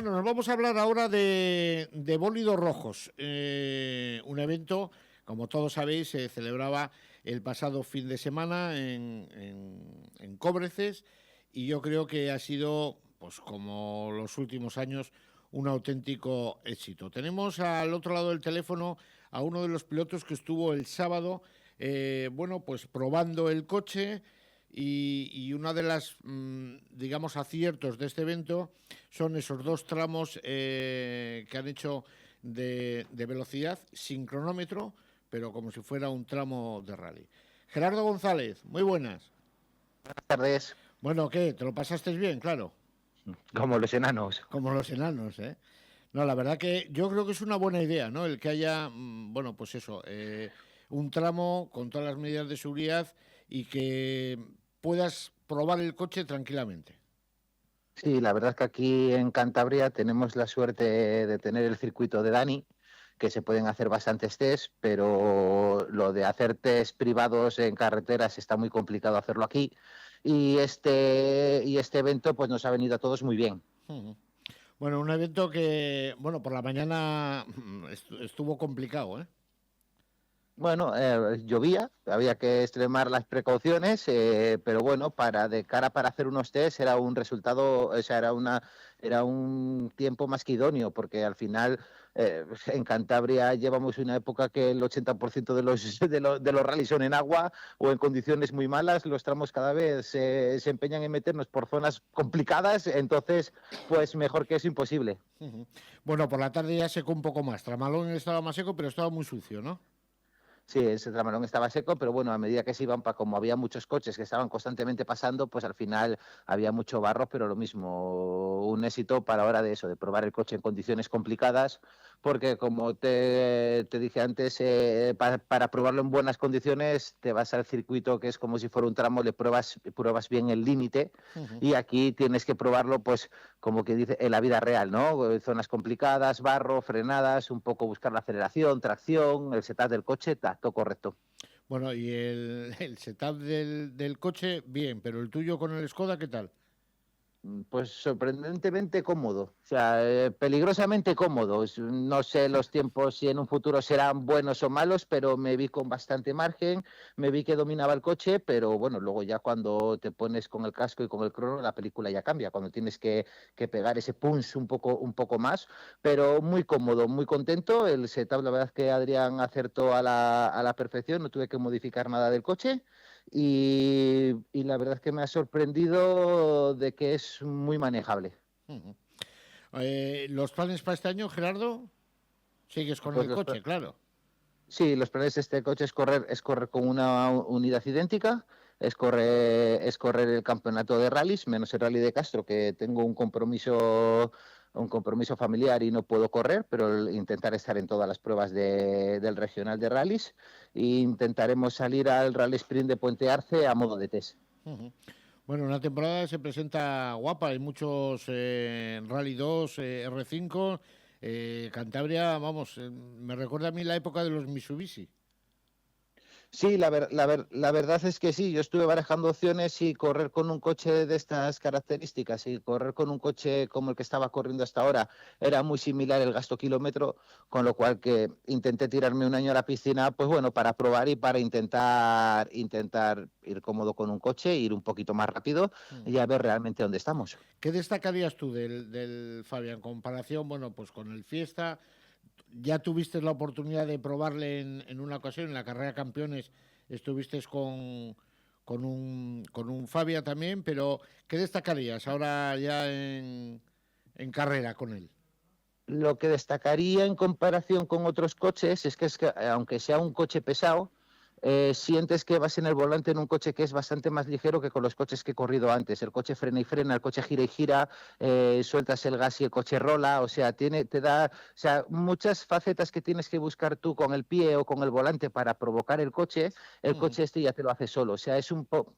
Bueno, nos vamos a hablar ahora de Bólidos Rojos, un evento, como todos sabéis, se celebraba el pasado fin de semana en Cóbreces y yo creo que ha sido, pues como los últimos años, un auténtico éxito. Tenemos al otro lado del teléfono a uno de los pilotos que estuvo el sábado, bueno, pues probando el coche. Y una de las, digamos, aciertos de este evento son esos dos tramos que han hecho de velocidad sin cronómetro, pero como si fuera un tramo de rally. Gerardo González, muy buenas. Buenas tardes. Bueno, ¿qué? ¿Te lo pasaste bien? Claro. Como los enanos. Como los enanos, ¿eh? No, la verdad que yo creo que es una buena idea, ¿no? El que haya, bueno, pues eso, un tramo con todas las medidas de seguridad y que puedas probar el coche tranquilamente. Sí, la verdad es que aquí en Cantabria tenemos la suerte de tener el circuito de Dani, que se pueden hacer bastantes test, pero lo de hacer test privados en carreteras está muy complicado hacerlo aquí. Y este evento pues nos ha venido a todos muy bien. Bueno, un evento que, bueno, por la mañana estuvo complicado, ¿eh? Bueno, llovía, había que extremar las precauciones, pero bueno, de cara para hacer unos test era un resultado, o sea, era un tiempo más que idóneo, porque al final en Cantabria llevamos una época que el 80% de los rallies son en agua o en condiciones muy malas, los tramos cada vez se empeñan en meternos por zonas complicadas, entonces, pues mejor que eso imposible. Bueno, por la tarde ya secó un poco más. Tramalón estaba más seco, pero estaba muy sucio, ¿no? Sí, ese tramalón estaba seco, pero bueno, a medida que se iban, como había muchos coches que estaban constantemente pasando, pues al final había mucho barro, pero lo mismo, un éxito para hora de eso, de probar el coche en condiciones complicadas, porque como te dije antes, para probarlo en buenas condiciones te vas al circuito que es como si fuera un tramo, le pruebas bien el límite, y aquí tienes que probarlo pues como que dice en la vida real, ¿no? Zonas complicadas, barro, frenadas, un poco buscar la aceleración, tracción, el setup del coche, todo correcto. Bueno, y el setup del coche, bien, pero el tuyo con el Skoda, ¿qué tal? Pues sorprendentemente cómodo, o sea, peligrosamente cómodo. No sé los tiempos si en un futuro serán buenos o malos, pero me vi con bastante margen, me vi que dominaba el coche, pero bueno, luego ya cuando te pones con el casco y con el crono, la película ya cambia, cuando tienes que pegar ese punch un poco más, pero muy cómodo, muy contento. El setup, la verdad es que Adrián acertó a la perfección, no tuve que modificar nada del coche. Y la verdad es que me ha sorprendido de que es muy manejable. ¿Los planes para este año, Gerardo? Sigues con Pues el coche, claro. sí, los planes de este coche es correr con una unidad idéntica, es correr el campeonato de rallies, menos el rally de Castro, que tengo un compromiso familiar y no puedo correr, pero intentar estar en todas las pruebas del regional de rallies e intentaremos salir al Rally Sprint de Puente Arce a modo de test. Bueno, una temporada se presenta guapa, hay muchos Rally 2, R5, Cantabria, vamos, me recuerda a mí la época de los Mitsubishi. Sí, la verdad es que sí, yo estuve barajando opciones y correr con un coche de estas características y correr con un coche como el que estaba corriendo hasta ahora era muy similar el gasto kilómetro, con lo cual que intenté tirarme un año a la piscina, pues bueno, para probar y para intentar ir cómodo con un coche, ir un poquito más rápido y a ver realmente dónde estamos. ¿Qué destacarías tú del Fabián en comparación, bueno, pues con el Fiesta? Ya tuviste la oportunidad de probarle en una ocasión, en la carrera campeones, estuviste con un Fabia también, pero ¿qué destacarías ahora ya en carrera con él? Lo que destacaría en comparación con otros coches es que aunque sea un coche pesado, sientes que vas en el volante en un coche que es bastante más ligero que con los coches que he corrido antes. El coche frena y frena, el coche gira y gira, sueltas el gas y el coche rola, o sea, te da, o sea, muchas facetas que tienes que buscar tú con el pie o con el volante para provocar el coche este ya te lo hace solo. O sea, es un poco,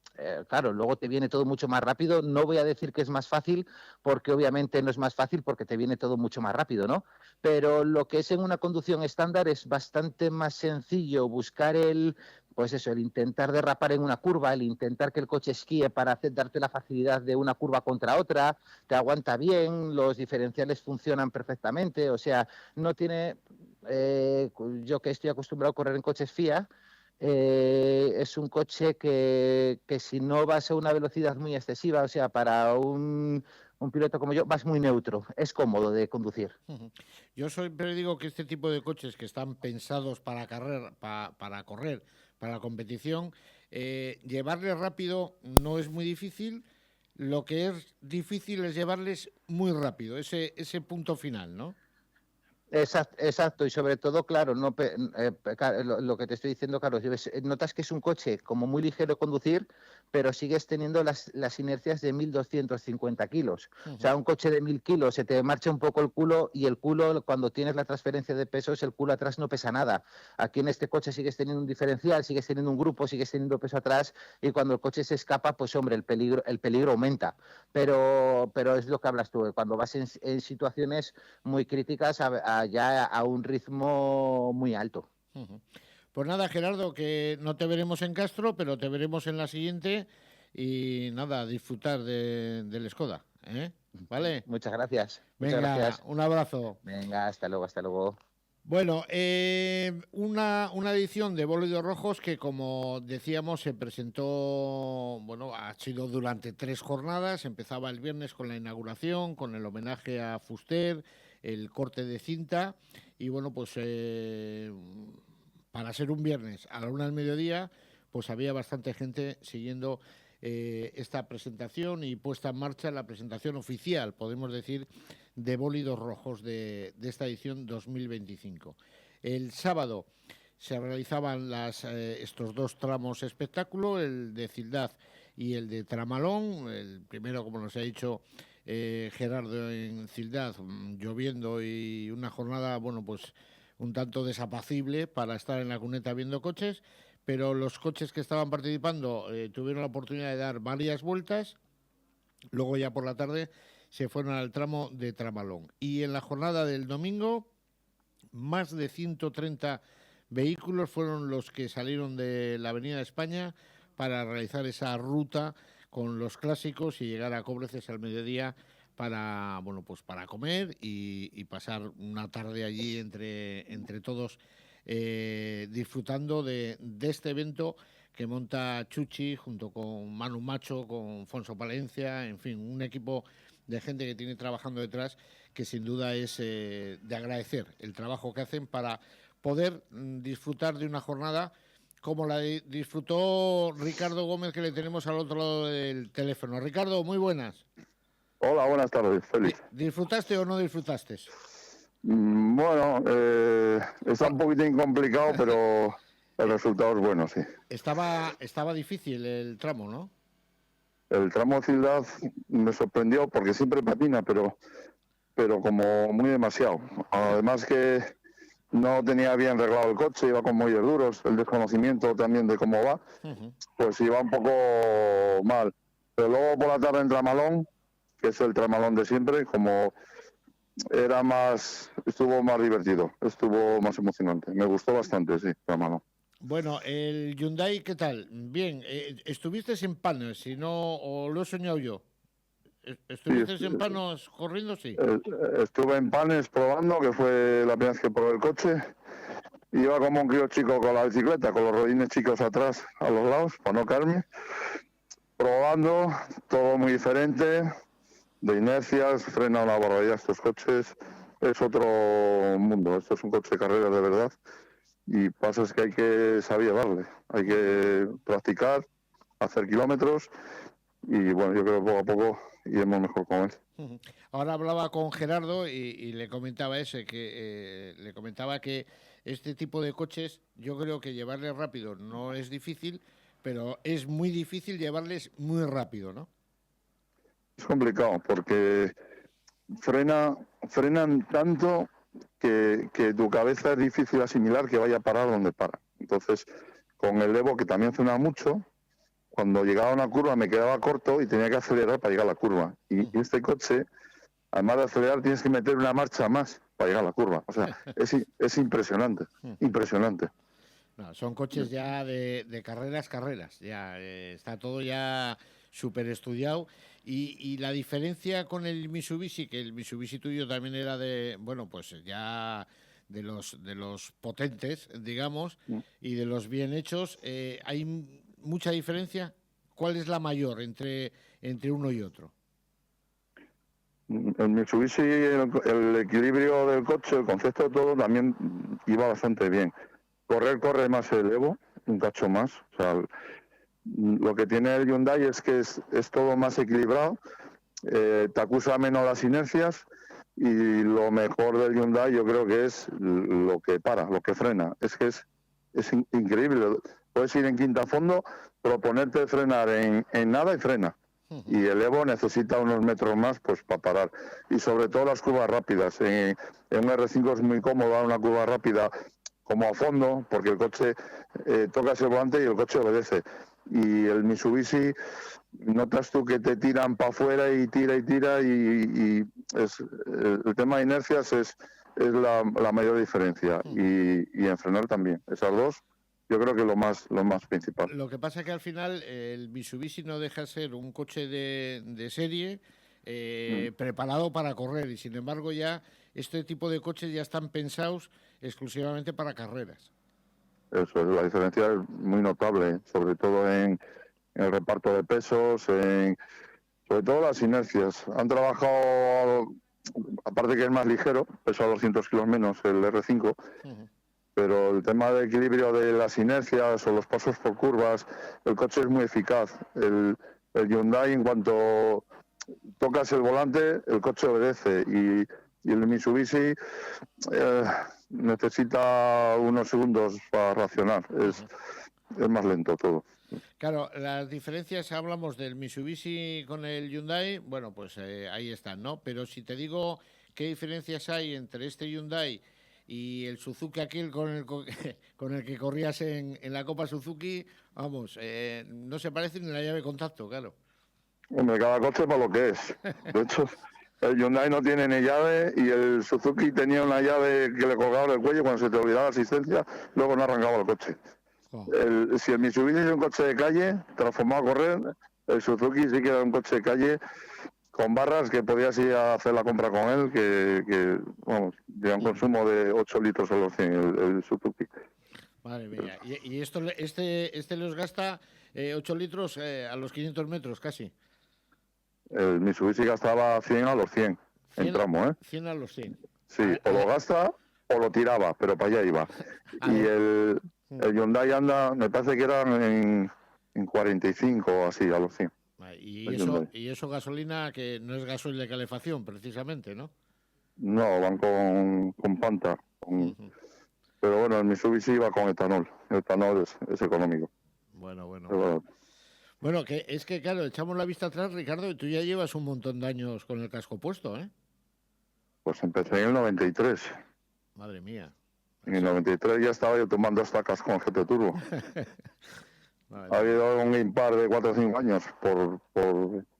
claro, luego te viene todo mucho más rápido. No voy a decir que es más fácil, porque obviamente no es más fácil porque te viene todo mucho más rápido, ¿no? Pero lo que es en una conducción estándar es bastante más sencillo buscar pues eso, el intentar derrapar en una curva, el intentar que el coche esquíe para darte la facilidad de una curva contra otra, te aguanta bien, los diferenciales funcionan perfectamente, o sea, no tiene, yo que estoy acostumbrado a correr en coches FIA, es un coche que si no vas a una velocidad muy excesiva, o sea, para un piloto como yo, vas muy neutro, es cómodo de conducir. Yo siempre digo que este tipo de coches que están pensados para correr, para la competición, llevarles rápido no es muy difícil. Lo que es difícil es llevarles muy rápido, ese punto final, ¿no? Exacto, y sobre todo, claro, lo que te estoy diciendo, Carlos, notas que es un coche como muy ligero de conducir, pero sigues teniendo las inercias de 1.250 kilos. O sea, un coche de 1.000 kilos se te marcha un poco el culo, y el culo, cuando tienes la transferencia de pesos, el culo atrás no pesa nada. Aquí en este coche sigues teniendo un diferencial, sigues teniendo un grupo, sigues teniendo peso atrás, y cuando el coche se escapa, pues hombre, el peligro aumenta. Pero es lo que hablas tú, cuando vas en situaciones muy críticas ya a un ritmo muy alto. Pues nada, Gerardo, que no te veremos en Castro, pero te veremos en la siguiente y nada, disfrutar del Skoda, ¿eh? ¿Vale? Muchas gracias. Muchas Venga, gracias. un abrazo. Venga, hasta luego, hasta luego. Bueno, una edición de Bólidos Rojos que, como decíamos, se presentó, bueno, ha sido durante 3 jornadas. Empezaba el viernes con la inauguración, con el homenaje a Fuster, el corte de cinta y, bueno, pues para ser un viernes a la 1 del mediodía, pues había bastante gente siguiendo esta presentación y puesta en marcha la presentación oficial, podemos decir, de Bólidos Rojos de esta edición 2025. El sábado se realizaban estos 2 tramos espectáculo, el de Cildad y el de Tramalón. El primero, como nos ha dicho Gerardo, en Cildad, lloviendo y una jornada, bueno, pues un tanto desapacible para estar en la cuneta viendo coches, pero los coches que estaban participando tuvieron la oportunidad de dar varias vueltas. Luego ya por la tarde se fueron al tramo de Tramalón. Y en la jornada del domingo, más de 130 vehículos fueron los que salieron de la Avenida de España para realizar esa ruta con los clásicos y llegar a Cobreces al mediodía para, bueno, pues para comer y pasar una tarde allí entre todos disfrutando de este evento que monta Chuchi junto con Manu Macho, con Fonso Palencia, en fin, un equipo de gente que tiene trabajando detrás que sin duda es de agradecer el trabajo que hacen para poder disfrutar de una jornada como la disfrutó Ricardo Gómez, que le tenemos al otro lado del teléfono. Ricardo, muy buenas. Hola, buenas tardes, Félix. ¿Disfrutaste o no disfrutaste? Bueno, está un poquitín complicado, pero el resultado es bueno, sí. Estaba difícil el tramo, ¿no? El tramo de Ciudad me sorprendió porque siempre patina, pero como muy demasiado. Además que no tenía bien arreglado el coche, iba con muelles duros, el desconocimiento también de cómo va, pues iba un poco mal. Pero luego por la tarde en Tramalón, que es el Tramalón de siempre, como estuvo más divertido, estuvo más emocionante. Me gustó bastante, sí, Tramalón. Bueno, el Hyundai, ¿qué tal? Bien, ¿estuviste en Panos, si no, o lo he soñado yo? ¿Estuviste en Panos corriendo? Sí. Estuve en Panes probando, que fue la primera vez que probé el coche. Iba como un crío chico con la bicicleta, con los rodines chicos atrás, a los lados, para no caerme. Probando, todo muy diferente, de inercias, frena una barbaridad estos coches. Es otro mundo, esto es un coche de carrera de verdad. Y pasa es que hay que saber llevarle, hay que practicar, hacer kilómetros y bueno, yo creo que poco a poco iremos mejor con él. Ahora hablaba con Gerardo y le comentaba le comentaba que este tipo de coches yo creo que llevarles rápido no es difícil, pero es muy difícil llevarles muy rápido, ¿no? Es complicado porque frenan tanto que tu cabeza es difícil asimilar que vaya a parar donde para. Entonces, con el Evo, que también frena mucho, cuando llegaba a una curva me quedaba corto y tenía que acelerar para llegar a la curva. Y este coche, además de acelerar, tienes que meter una marcha más para llegar a la curva. O sea, es impresionante, impresionante. No, son coches ya de carreras, ya está todo ya súper estudiado. Y la diferencia con el Mitsubishi, que el Mitsubishi tuyo también era de, bueno, pues ya de los potentes, digamos, y de los bien hechos, ¿hay mucha diferencia? ¿Cuál es la mayor entre uno y otro? El Mitsubishi, el equilibrio del coche, el concepto de todo también iba bastante bien. Corre más el Evo, un cacho más. O sea, lo que tiene el Hyundai es que es todo más equilibrado, te acusa menos las inercias y lo mejor del Hyundai yo creo que es lo que para, lo que frena. Es que es increíble. Puedes ir en quinta a fondo, proponerte frenar en nada y frena. Y el Evo necesita unos metros más pues para parar. Y sobre todo las curvas rápidas. En un R5 es muy cómodo dar una curva rápida como a fondo, porque el coche tocas el volante y el coche obedece. Y el Mitsubishi, notas tú que te tiran para afuera y tira y el tema de inercias es la mayor diferencia. Y en frenar también. Esas dos, yo creo que es lo más principal. Lo que pasa es que al final el Mitsubishi no deja de ser un coche de serie preparado para correr y sin embargo ya este tipo de coches ya están pensados exclusivamente para carreras. Eso es, la diferencia es muy notable, sobre todo en el reparto de pesos, sobre todo las inercias. Han trabajado, aparte que es más ligero, pesa 200 kilos menos el R5, pero el tema de equilibrio de las inercias o los pasos por curvas, el coche es muy eficaz. El Hyundai, en cuanto tocas el volante, el coche obedece y el Mitsubishi necesita unos segundos para reaccionar. Es más lento todo. Claro, las diferencias, hablamos del Mitsubishi con el Hyundai, bueno, pues ahí están, ¿no? Pero si te digo qué diferencias hay entre este Hyundai y el Suzuki aquel con el que corrías en la Copa Suzuki, vamos, no se parece ni la llave de contacto, claro. Hombre, cada coche para lo que es. De hecho, el Hyundai no tiene ni llave y el Suzuki tenía una llave que le colgaba del cuello cuando se te olvidaba la asistencia, luego no arrancaba el coche. Si el Mitsubishi es un coche de calle, transformado a correr, el Suzuki sí que era un coche de calle con barras que podías ir a hacer la compra con él, que vamos, lleva un consumo de 8 litros a los 100 el Suzuki. Madre mía. Y este los gasta 8 litros a los 500 metros casi. El Mitsubishi gastaba 100 a los 100 en tramo, ¿eh? 100 a los 100. Sí, o lo gasta o lo tiraba, pero para allá iba. Y el Hyundai anda, me parece que eran en 45 o así, a los 100. Y eso gasolina que no es gasoil de calefacción, precisamente, ¿no? No, van con Panta. Pero bueno, el Mitsubishi va con etanol. El etanol es económico. Bueno. Pero, Bueno, que es que claro, echamos la vista atrás, Ricardo, y tú ya llevas un montón de años con el casco puesto, ¿eh? pues empecé en el 93. Madre mía. En el 93 ya estaba yo tomando estacas con GT Turbo. Ha habido un impar de 4 o 5 años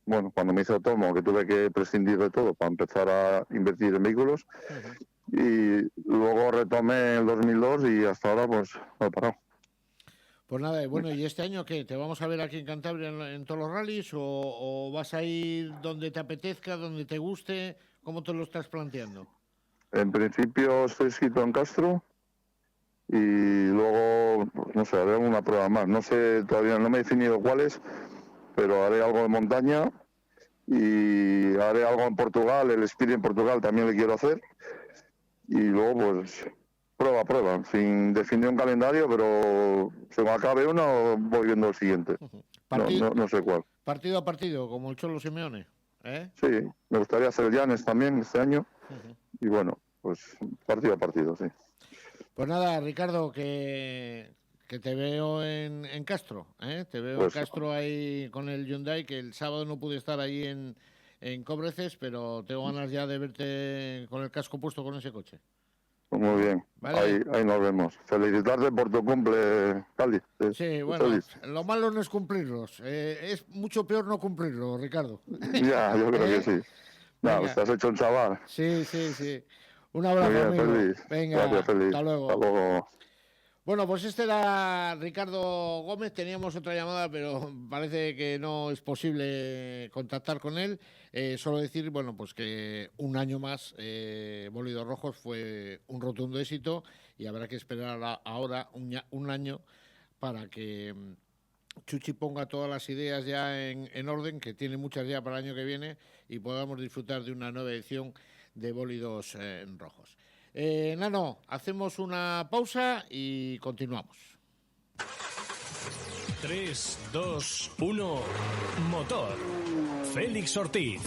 bueno, cuando me hice autónomo, que tuve que prescindir de todo para empezar a invertir en vehículos. Y luego retomé en el 2002 y hasta ahora pues no he parado. Pues nada, bueno, ¿y este año qué? ¿Te vamos a ver aquí en Cantabria en todos los rallies o vas a ir donde te apetezca, donde te guste? ¿Cómo te lo estás planteando? En principio estoy inscrito en Castro y luego, pues, no sé, haré una prueba más. No sé, todavía no me he definido cuáles, pero haré algo de montaña y haré algo en Portugal, el Speed en Portugal también le quiero hacer. Y luego, pues, prueba, sin definir un calendario, pero según acabe uno, voy viendo el siguiente. No sé cuál. Partido a partido, como el Cholo Simeone, ¿eh? Sí, me gustaría hacer el Llanes también este año. Y bueno, pues partido a partido, sí. Pues nada, Ricardo, que te veo en Castro, ¿eh? Te veo Pues, en Castro ahí con el Hyundai, que el sábado no pude estar ahí en Cobreces, pero tengo ganas ya de verte con el casco puesto con ese coche. Muy bien, ¿vale? Ahí nos vemos. Felicitarte por tu cumple, Cali. Sí, bueno, lo malo no es cumplirlos, es mucho peor no cumplirlos, Ricardo. Ya, yo creo que sí. No, estás hecho un chaval. Sí. Un abrazo, muy bien, amigo. Feliz. Venga, gracias, Feliz. Hasta luego. Hasta luego. Bueno, pues este era Ricardo Gómez. Teníamos otra llamada, pero parece que no es posible contactar con él. Solo decir, bueno, pues que un año más Bólidos Rojos fue un rotundo éxito y habrá que esperar ahora un año para que Chuchi ponga todas las ideas ya en orden, que tiene muchas ya para el año que viene, y podamos disfrutar de una nueva edición de Bólidos Rojos. Nano, hacemos una pausa y continuamos. 3, 2, 1, motor. Félix Ortiz.